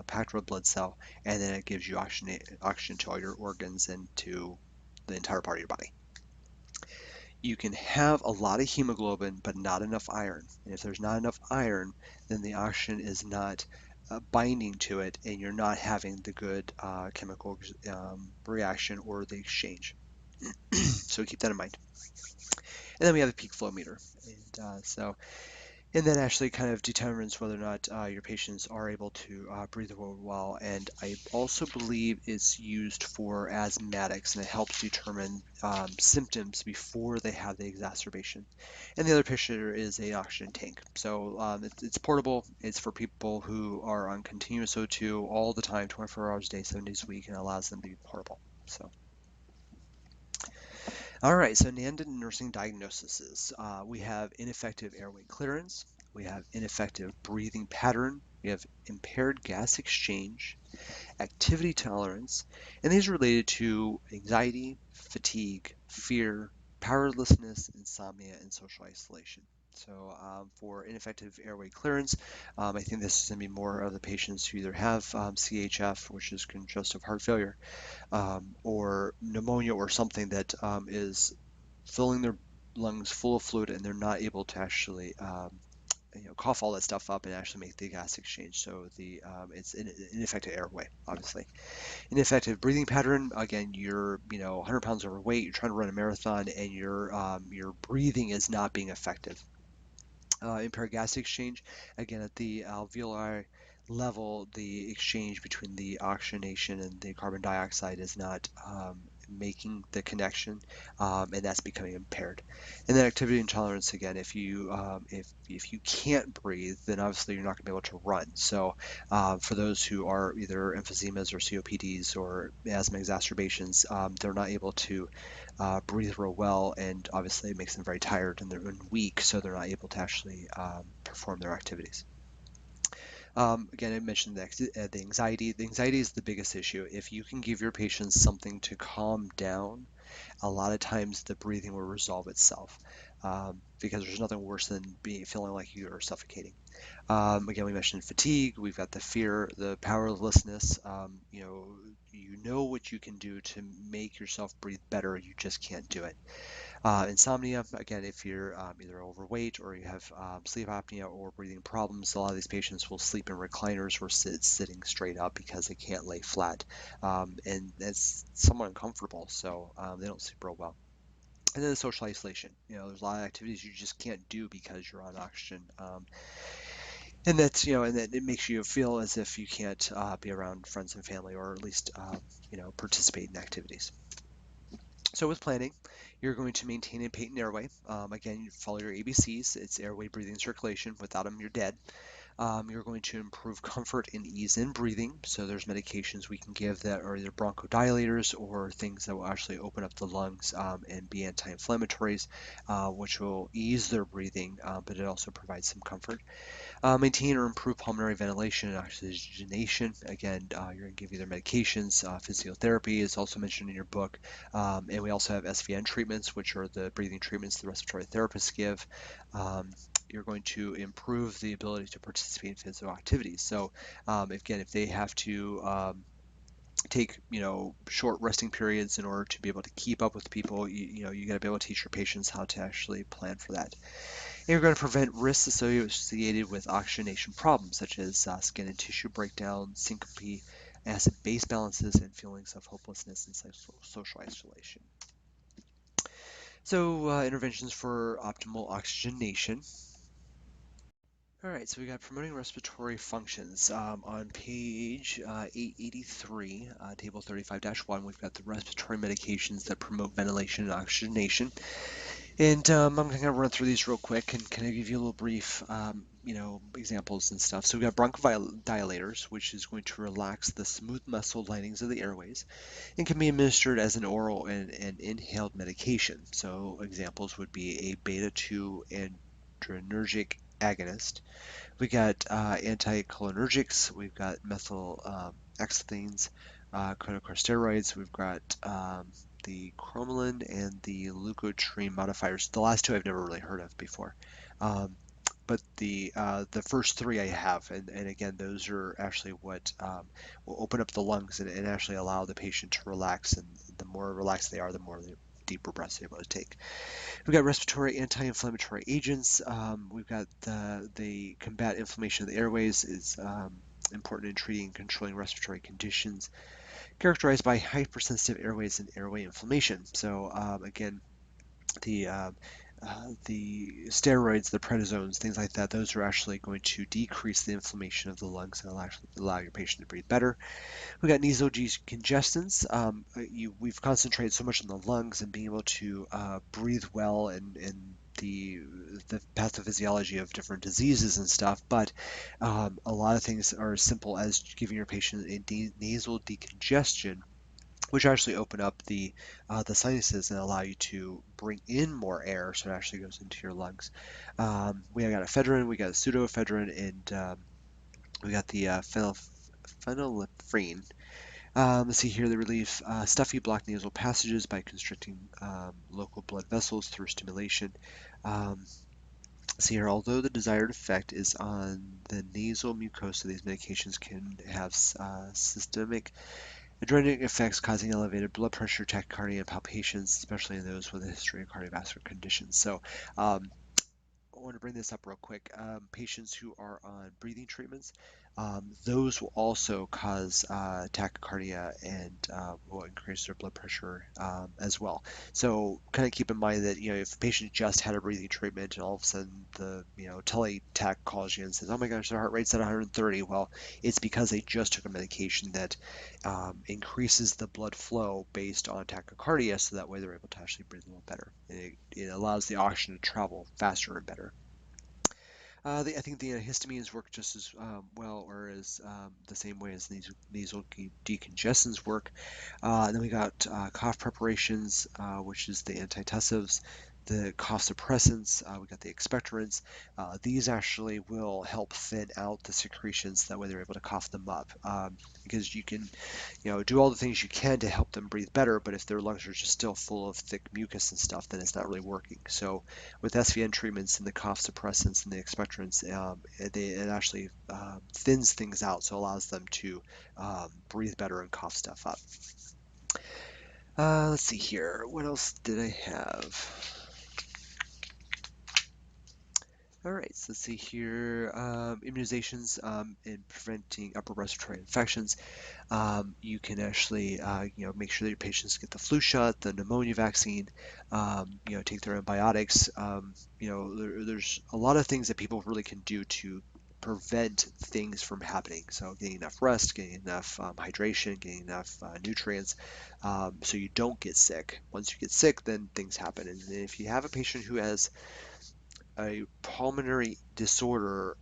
packed red blood cell, and then it gives you oxygen to all your organs and to the entire part of your body. You can have a lot of hemoglobin but not enough iron, and if there's not enough iron, then the oxygen is not binding to it, and you're not having the good chemical reaction or the exchange. So keep that in mind. And then we have the peak flow meter. And that actually kind of determines whether or not your patients are able to breathe well. And I also believe it's used for asthmatics, and it helps determine symptoms before they have the exacerbation. And the other picture is a oxygen tank. So it's portable. It's for people who are on continuous O2 all the time, 24 hours a day, 7 days a week, and allows them to be portable. So. All right, so NAND and nursing diagnoses. We have ineffective airway clearance. We have ineffective breathing pattern. We have impaired gas exchange, activity tolerance, and these are related to anxiety, fatigue, fear, powerlessness, insomnia, and social isolation. So for ineffective airway clearance, I think this is going to be more of the patients who either have CHF, which is congestive heart failure, or pneumonia or something that is filling their lungs full of fluid, and they're not able to actually cough all that stuff up and actually make the gas exchange. So it's an ineffective airway, obviously. Ineffective breathing pattern, again, you're 100 pounds overweight, you're trying to run a marathon, and your breathing is not being effective. Impaired gas exchange, again, at the alveoli level, the exchange between the oxygenation and the carbon dioxide is not making the connection, and that's becoming impaired. And then activity intolerance, again, if you can't breathe, then obviously you're not going to be able to run. So for those who are either emphysemas or COPDs or asthma exacerbations, they're not able to breathe real well, and obviously it makes them very tired and they're weak, so they're not able to actually perform their activities. Again, I mentioned the anxiety. The anxiety is the biggest issue. If you can give your patients something to calm down a lot of times the breathing will resolve itself, because there's nothing worse than feeling like you are suffocating. Again, we mentioned fatigue. We've got the fear, the powerlessness. You know what you can do to make yourself breathe better. You just can't do it. Insomnia, again, if you're either overweight or you have sleep apnea or breathing problems, a lot of these patients will sleep in recliners or sitting straight up because they can't lay flat. And it's somewhat uncomfortable, so they don't sleep real well. And then social isolation. There's a lot of activities you just can't do because you're on oxygen. And that's, and that it makes you feel as if you can't be around friends and family, or at least, participate in activities. So with planning, you're going to maintain a patent airway. Again, you follow your ABCs. It's airway, breathing, circulation. Without them, you're dead. You're going to improve comfort and ease in breathing. So there's medications we can give that are either bronchodilators or things that will actually open up the lungs, and be anti-inflammatories, which will ease their breathing, but it also provides some comfort. Maintain or improve pulmonary ventilation and oxygenation. Again, you're going to give either medications. Physiotherapy is also mentioned in your book. And we also have SVN treatments, which are the breathing treatments the respiratory therapists give. You're going to improve the ability to participate in physical activities. So, again, if they have to take short resting periods in order to be able to keep up with people, you got to be able to teach your patients how to actually plan for that. You're going to prevent risks associated with oxygenation problems, such as skin and tissue breakdown, syncope, acid-base balances, and feelings of hopelessness and social isolation. So, interventions for optimal oxygenation. All right, so we got promoting respiratory functions. On page 883, table 35-1, we've got the respiratory medications that promote ventilation and oxygenation. And I'm going to run through these real quick and kind of give you a little brief, examples and stuff. So we've got bronchodilators, which is going to relax the smooth muscle linings of the airways and can be administered as an oral and inhaled medication. So examples would be a beta-2 adrenergic agonist. We got anticholinergics. We've got methyl exthenes, corticosteroids. We've got the cromolyn and the leukotriene modifiers. The last two I've never really heard of before. But the first three I have, and again, those are actually what will open up the lungs and actually allow the patient to relax. And the more relaxed they are, the more deeper breaths they're able to take. We've got respiratory anti-inflammatory agents. We've got the combat inflammation of the airways is important in treating and controlling respiratory conditions characterized by hypersensitive airways and airway inflammation. So again, the uh, the steroids, the prednisones, things like that, those are actually going to decrease the inflammation of the lungs and allow your patient to breathe better. We got nasal decongestants. We've concentrated so much on the lungs and being able to breathe well and the pathophysiology of different diseases and stuff, but a lot of things are as simple as giving your patient a nasal decongestion, which actually open up the sinuses and allow you to bring in more air, so it actually goes into your lungs. We got ephedrine, we got pseudoephedrine, and we got the phenylephrine. Let's see here, they relieve stuffy blocked nasal passages by constricting local blood vessels through stimulation. See here, although the desired effect is on the nasal mucosa, these medications can have systemic adrenergic effects causing elevated blood pressure, tachycardia, and palpitations, especially in those with a history of cardiovascular conditions. So, I want to bring this up real quick. Patients who are on breathing treatments, those will also cause tachycardia and will increase their blood pressure as well. So kind of keep in mind that if the patient just had a breathing treatment and all of a sudden the tele-tach calls you and says, "Oh my gosh, their heart rate's at 130," well, it's because they just took a medication that increases the blood flow based on tachycardia, so that way they're able to actually breathe a little better. And it allows the oxygen to travel faster and better. I think the antihistamines work just as well, or as the same way as these nasal decongestants work. And then we got cough preparations, which is the antitussives. the cough suppressants, we got the expectorants. These actually will help thin out the secretions. That way they're able to cough them up. Because you can, do all the things you can to help them breathe better, but if their lungs are just still full of thick mucus and stuff, then it's not really working. So with SVN treatments and the cough suppressants and the expectorants, it actually thins things out, so allows them to breathe better and cough stuff up. Let's see here. What else did I have? All right, so let's see here. Immunizations in preventing upper respiratory infections. You can actually, make sure that your patients get the flu shot, the pneumonia vaccine, take their antibiotics. There's a lot of things that people really can do to prevent things from happening. So getting enough rest, getting enough hydration, getting enough nutrients, so you don't get sick. Once you get sick, then things happen. And if you have a patient who has a pulmonary disorder,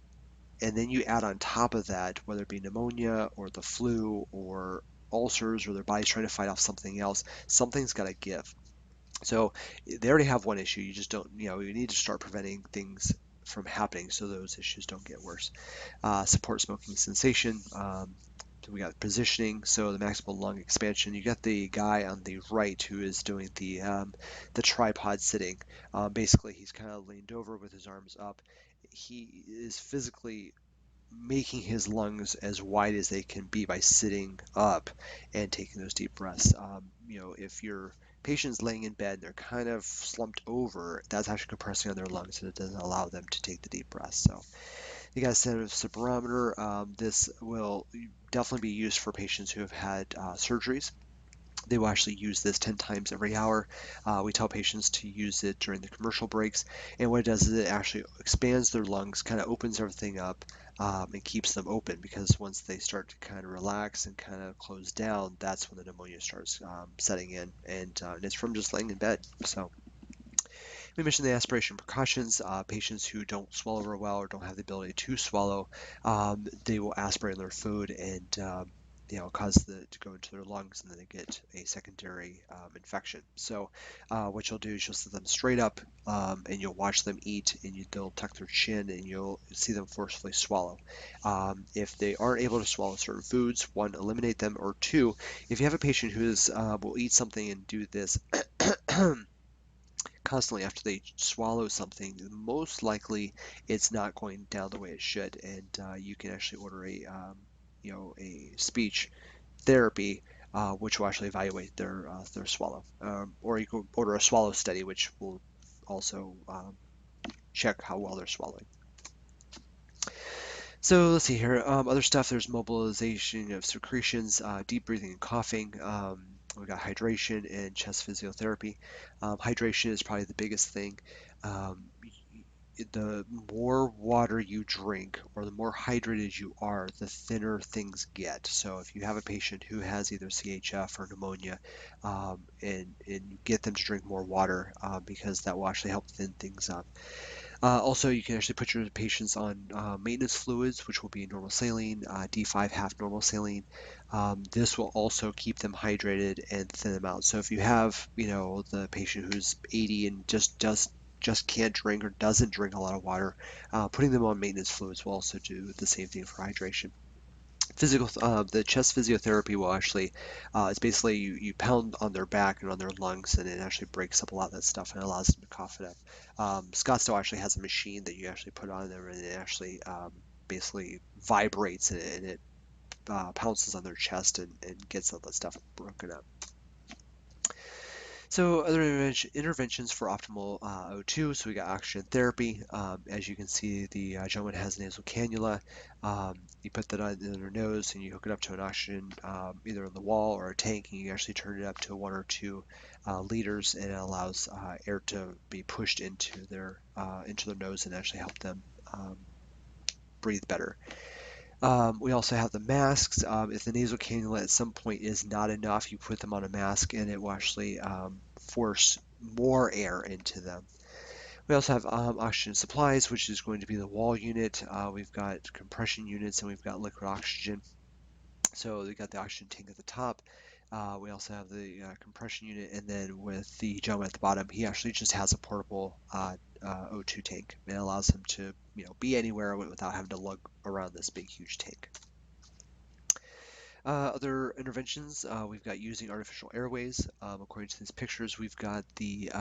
and then you add on top of that, whether it be pneumonia or the flu or ulcers or their body's trying to fight off something else, something's got to give. So they already have one issue. You just don't, you need to start preventing things from happening so those issues don't get worse. Support smoking cessation. So we got positioning, so the maximal lung expansion. You got the guy on the right who is doing the tripod sitting. Basically, he's kind of leaned over with his arms up. He is physically making his lungs as wide as they can be by sitting up and taking those deep breaths. If your patient's laying in bed and they're kind of slumped over, that's actually compressing on their lungs and it doesn't allow them to take the deep breaths. So you got a set of spirometer. This will definitely be used for patients who have had surgeries. They will actually use this 10 times every hour. We tell patients to use it during the commercial breaks. And what it does is it actually expands their lungs, kind of opens everything up, and keeps them open, because once they start to kind of relax and kind of close down, that's when the pneumonia starts setting in. And it's from just laying in bed. So we mentioned the aspiration precautions. Patients who don't swallow very well or don't have the ability to swallow, they will aspirate their food and cause to go into their lungs, and then they get a secondary infection. So what you'll do is you'll sit them straight up, and you'll watch them eat, and they'll tuck their chin, and you'll see them forcefully swallow. If they aren't able to swallow certain foods, one, eliminate them, or two, if you have a patient who will eat something and do this constantly after they swallow something, most likely it's not going down the way it should, and you can actually order a speech therapy, which will actually evaluate their swallow, or you can order a swallow study, which will also check how well they're swallowing. So let's see here. Other stuff, there's mobilization of secretions, deep breathing and coughing. We got hydration and chest physiotherapy. Hydration is probably the biggest thing. Um, the more water you drink, or the more hydrated you are, the thinner things get. So if you have a patient who has either CHF or pneumonia, and get them to drink more water, because that will actually help thin things up. Also, you can actually put your patients on maintenance fluids, which will be normal saline, D5 half normal saline. This will also keep them hydrated and thin them out. So if you have, the patient who's 80 and just can't drink or doesn't drink a lot of water, putting them on maintenance fluids will also do the same thing for hydration. The chest physiotherapy will actually, it's basically you pound on their back and on their lungs, and it actually breaks up a lot of that stuff and allows them to cough it up. Scottsdale actually has a machine that you actually put on there, and it actually basically vibrates, and it pounces on their chest and gets all that stuff broken up. So other interventions for optimal O2. So we got oxygen therapy. As you can see, the gentleman has a nasal cannula. You put that on their nose and you hook it up to an oxygen, either on the wall or a tank, and you actually turn it up to 1 or 2 liters, and it allows air to be pushed into their nose and actually help them breathe better. We also have the masks. If the nasal cannula at some point is not enough, you put them on a mask, and it will actually force more air into them. We also have oxygen supplies, which is going to be the wall unit. We've got compression units, and we've got liquid oxygen. So we've got the oxygen tank at the top. We also have the compression unit, and then with the gentleman at the bottom, he actually just has a portable O2 tank. It allows him to, be anywhere without having to lug around this big, huge tank. Other interventions, we've got using artificial airways. According to these pictures, we've got the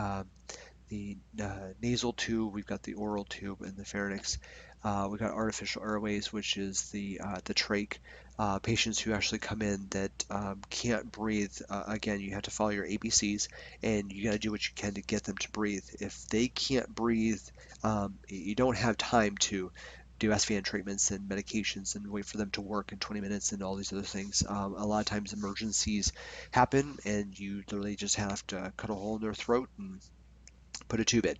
nasal tube, we've got the oral tube, and the pharynx. We've got artificial airways, which is the trach. Patients who actually come in that can't breathe, again, you have to follow your ABCs, and you got to do what you can to get them to breathe. If they can't breathe, you don't have time to do SVN treatments and medications and wait for them to work in 20 minutes and all these other things. A lot of times emergencies happen, and you literally just have to cut a hole in their throat and put a tube in.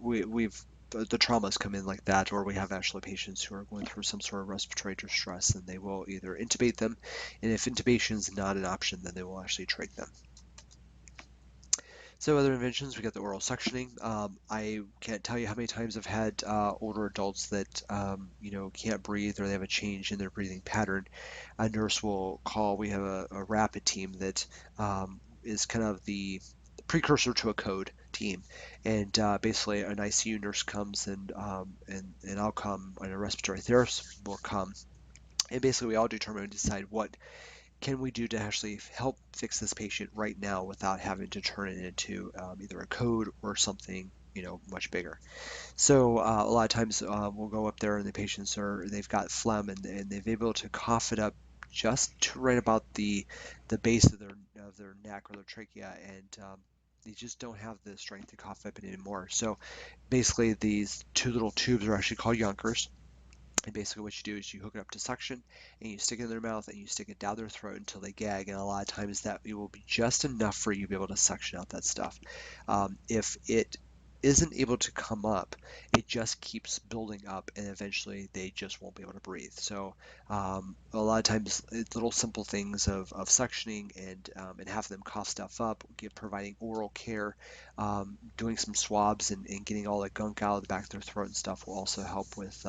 We've the traumas come in like that, or we have actually patients who are going through some sort of respiratory distress, and they will either intubate them, and if intubation is not an option, then they will actually trach them. So other inventions, we got the oral suctioning. I can't tell you how many times I've had older adults that can't breathe or they have a change in their breathing pattern. A nurse will call. We have a rapid team that is kind of the precursor to a code team, and basically an ICU nurse comes and I'll come, and a respiratory therapist will come, and basically we all determine and decide what can we do to actually help fix this patient right now without having to turn it into either a code or something much bigger. So a lot of times we'll go up there and the patients they've got phlegm, and they've been able to cough it up just to right about the base of their neck or their trachea, and they just don't have the strength to cough up it anymore. So basically these two little tubes are actually called Yonkers. And basically what you do is you hook it up to suction, and you stick it in their mouth, and you stick it down their throat until they gag. And a lot of times that it will be just enough for you to be able to suction out that stuff. If it isn't able to come up, it just keeps building up, and eventually they just won't be able to breathe. So a lot of times it's little simple things of suctioning and having them cough stuff up, providing oral care, doing some swabs and getting all that gunk out of the back of their throat and stuff will also help with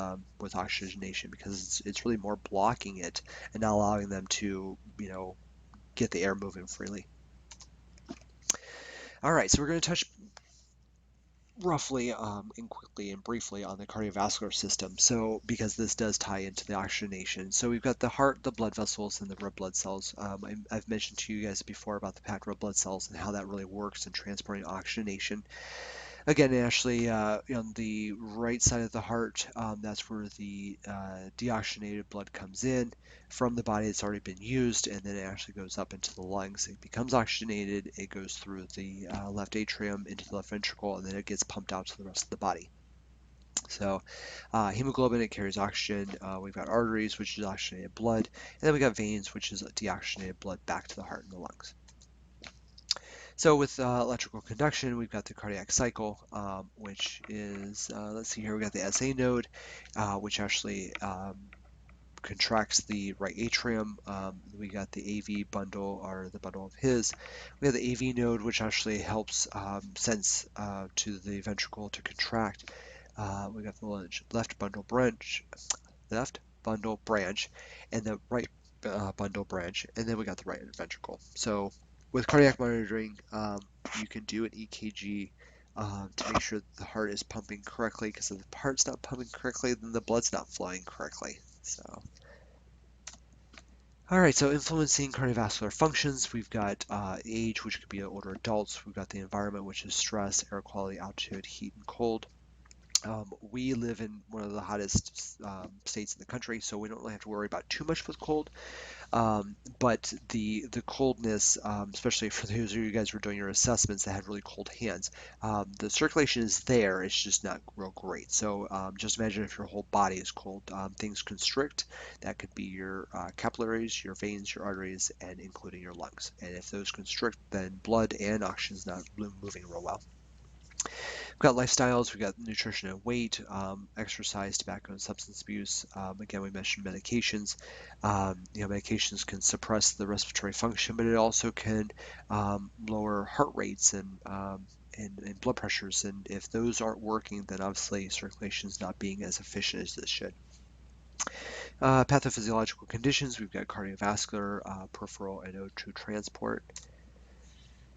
oxygenation, because it's really more blocking it and not allowing them to get the air moving freely. All right, so we're going to touch roughly and quickly and briefly on the cardiovascular system. So because this does tie into the oxygenation. So we've got the heart, the blood vessels, and the red blood cells. I've mentioned to you guys before about the packed red blood cells and how that really works in transporting oxygenation. Again, actually, on the right side of the heart, that's where the deoxygenated blood comes in from the body that's already been used, and then it actually goes up into the lungs. It becomes oxygenated, it goes through the left atrium into the left ventricle, and then it gets pumped out to the rest of the body. So hemoglobin, it carries oxygen. We've got arteries, which is oxygenated blood, and then we got veins, which is deoxygenated blood back to the heart and the lungs. So with electrical conduction, we've got the cardiac cycle, which is, let's see here, we got the SA node, which actually contracts the right atrium. We got the AV bundle, or the bundle of His. We have the AV node, which actually helps sense to the ventricle to contract. We got the left bundle branch, and the right bundle branch, and then we got the right ventricle. So with cardiac monitoring, you can do an EKG to make sure that the heart is pumping correctly, because if the heart's not pumping correctly, then the blood's not flowing correctly. So, all right, so influencing cardiovascular functions, we've got age, which could be older adults. We've got the environment, which is stress, air quality, altitude, heat, and cold. We live in one of the hottest states in the country, so we don't really have to worry about too much with cold. But the coldness, especially for those of you guys who are doing your assessments that have really cold hands, the circulation is there, it's just not real great. So just imagine if your whole body is cold. Things constrict. That could be your capillaries, your veins, your arteries, and including your lungs. And if those constrict, then blood and oxygen is not moving real well. We've got lifestyles, we've got nutrition and weight, exercise, tobacco, and substance abuse. Again, we mentioned medications. Medications can suppress the respiratory function, but it also can lower heart rates and blood pressures. And if those aren't working, then obviously circulation is not being as efficient as this should. Pathophysiological conditions, we've got cardiovascular, peripheral, and O2 transport.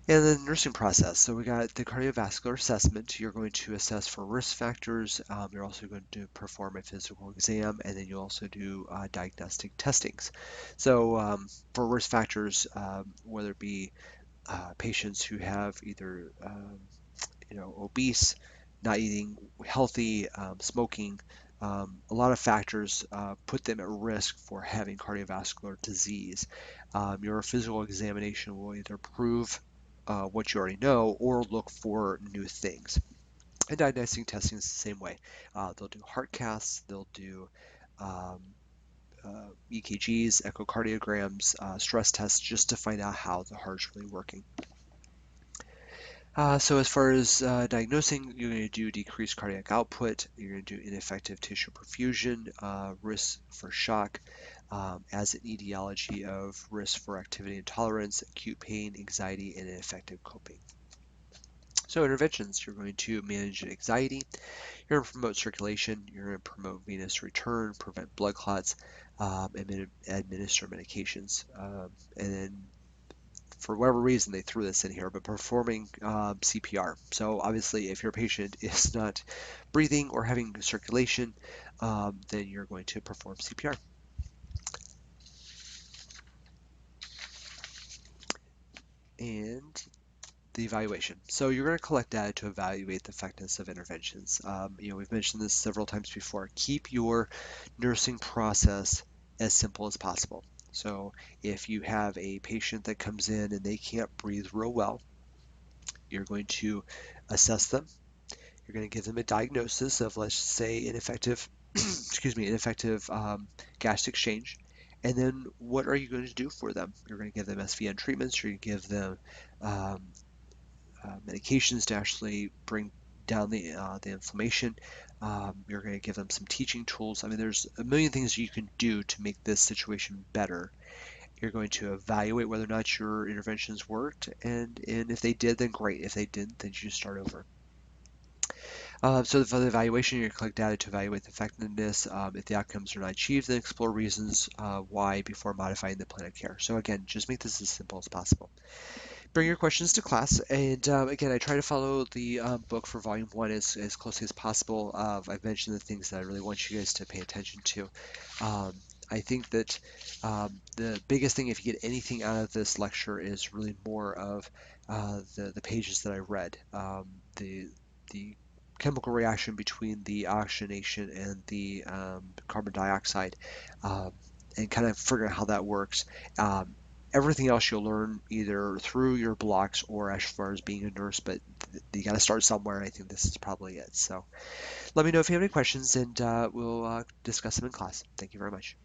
And the nursing process. So we got the cardiovascular assessment. You're going to assess for risk factors. You're also going to perform a physical exam, and then you also do diagnostic testings. So for risk factors, whether it be patients who have either obese, not eating healthy, smoking, a lot of factors put them at risk for having cardiovascular disease. Your physical examination will either prove what you already know or look for new things. And diagnostic testing is the same way. They'll do heart caths, they'll do um, EKGs, echocardiograms, stress tests, just to find out how the heart's really working. So as far as diagnosing, you're going to do decreased cardiac output, you're going to do ineffective tissue perfusion, risk for shock, as an etiology of risk for activity intolerance, acute pain, anxiety, and ineffective coping. So interventions, you're going to manage anxiety, you're going to promote circulation, you're going to promote venous return, prevent blood clots, and administer medications. And then for whatever reason they threw this in here, but performing CPR. So obviously if your patient is not breathing or having circulation, then you're going to perform CPR. And the evaluation. So you're going to collect data to evaluate the effectiveness of interventions. We've mentioned this several times before. Keep your nursing process as simple as possible. So if you have a patient that comes in and they can't breathe real well, you're going to assess them. You're going to give them a diagnosis of, let's say, ineffective, ineffective gas exchange. And then what are you going to do for them? You're going to give them SVN treatments. You're going to give them um, medications to actually bring down the inflammation. You're going to give them some teaching tools. I mean, there's a million things you can do to make this situation better. You're going to evaluate whether or not your interventions worked, and if they did, then great. If they didn't, then you just start over. So for the evaluation, you collect data to evaluate the effectiveness. If the outcomes are not achieved, then explore reasons why before modifying the plan of care. So again, just make this as simple as possible. Bring your questions to class, and again, I try to follow the book for Volume 1 as closely as possible. I've mentioned the things that I really want you guys to pay attention to. Um, I think that the biggest thing, if you get anything out of this lecture, is really more of the pages that I read. The chemical reaction between the oxygenation and the carbon dioxide, um, and kind of figuring out how that works. Everything else you'll learn either through your blocks or as far as being a nurse, but you got to start somewhere, and I think this is probably it. So let me know if you have any questions, and we'll discuss them in class. Thank you very much.